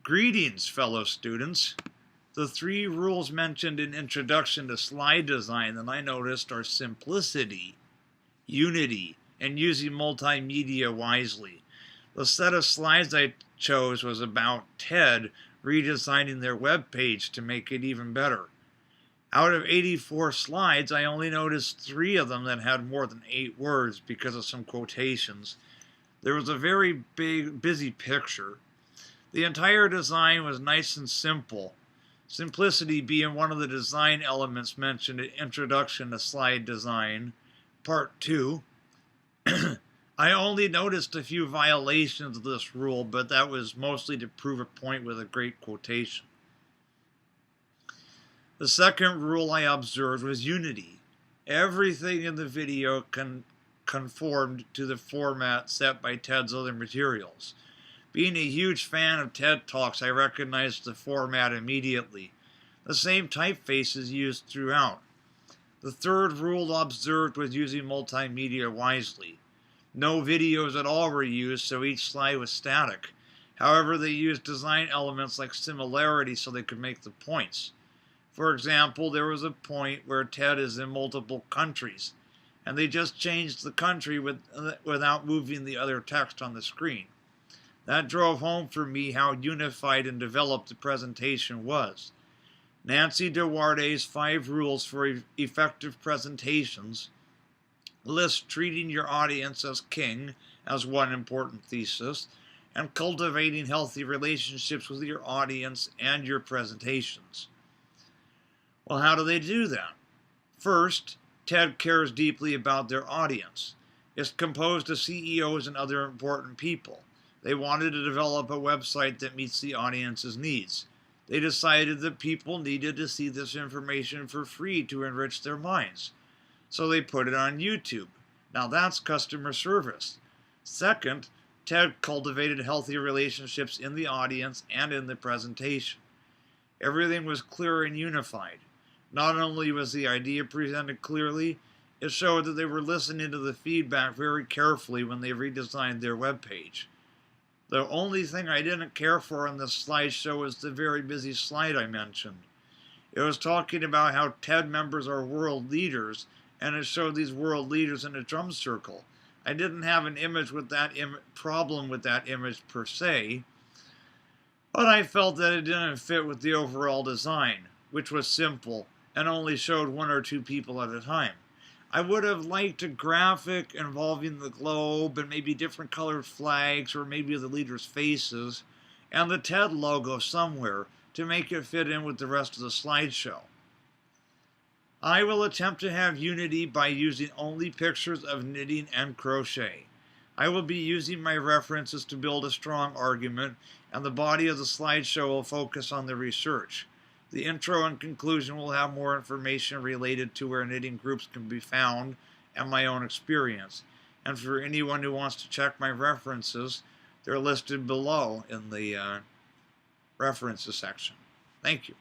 Greetings, fellow students. The three rules mentioned in Introduction to Slide Design that I noticed are simplicity, unity, and using multimedia wisely. The set of slides I chose was about TED redesigning their web page to make it even better. Out of 84 slides, I only noticed 3 of them that had more than 8 words because of some quotations. There was a very busy picture. The entire design was nice and simple, simplicity being one of the design elements mentioned in Introduction to Slide Design, Part 2. I only noticed a few violations of this rule, but that was mostly to prove a point with a great quotation. The second rule I observed was unity. Everything in the video conformed to the format set by TED's other materials. Being a huge fan of TED Talks, I recognized the format immediately. The same typeface is used throughout. The third rule observed was using multimedia wisely. No videos at all were used, so each slide was static. However, they used design elements like similarity so they could make the points. For example, there was a point where TED is in multiple countries, and they just changed the country without moving the other text on the screen. That drove home for me how unified and developed the presentation was. Nancy Duarte's 5 rules for effective presentations lists treating your audience as king as one important thesis, and cultivating healthy relationships with your audience and your presentations. Well, how do they do that? First, TED cares deeply about their audience. It's composed of CEOs and other important people. They wanted to develop a website that meets the audience's needs. They decided that people needed to see this information for free to enrich their minds. So they put it on YouTube. Now that's customer service. Second, TED cultivated healthy relationships in the audience and in the presentation. Everything was clear and unified. Not only was the idea presented clearly, it showed that they were listening to the feedback very carefully when they redesigned their webpage. The only thing I didn't care for on this slideshow was the very busy slide I mentioned. It was talking about how TED members are world leaders, and it showed these world leaders in a drum circle. I didn't have an image with that problem with that image per se, but I felt that it didn't fit with the overall design, which was simple and only showed 1 or 2 people at a time. I would have liked a graphic involving the globe and maybe different colored flags or maybe the leaders' faces and the TED logo somewhere to make it fit in with the rest of the slideshow. I will attempt to have unity by using only pictures of knitting and crochet. I will be using my references to build a strong argument, and the body of the slideshow will focus on the research. The intro and conclusion will have more information related to where knitting groups can be found and my own experience. And for anyone who wants to check my references, they're listed below in the references section. Thank you.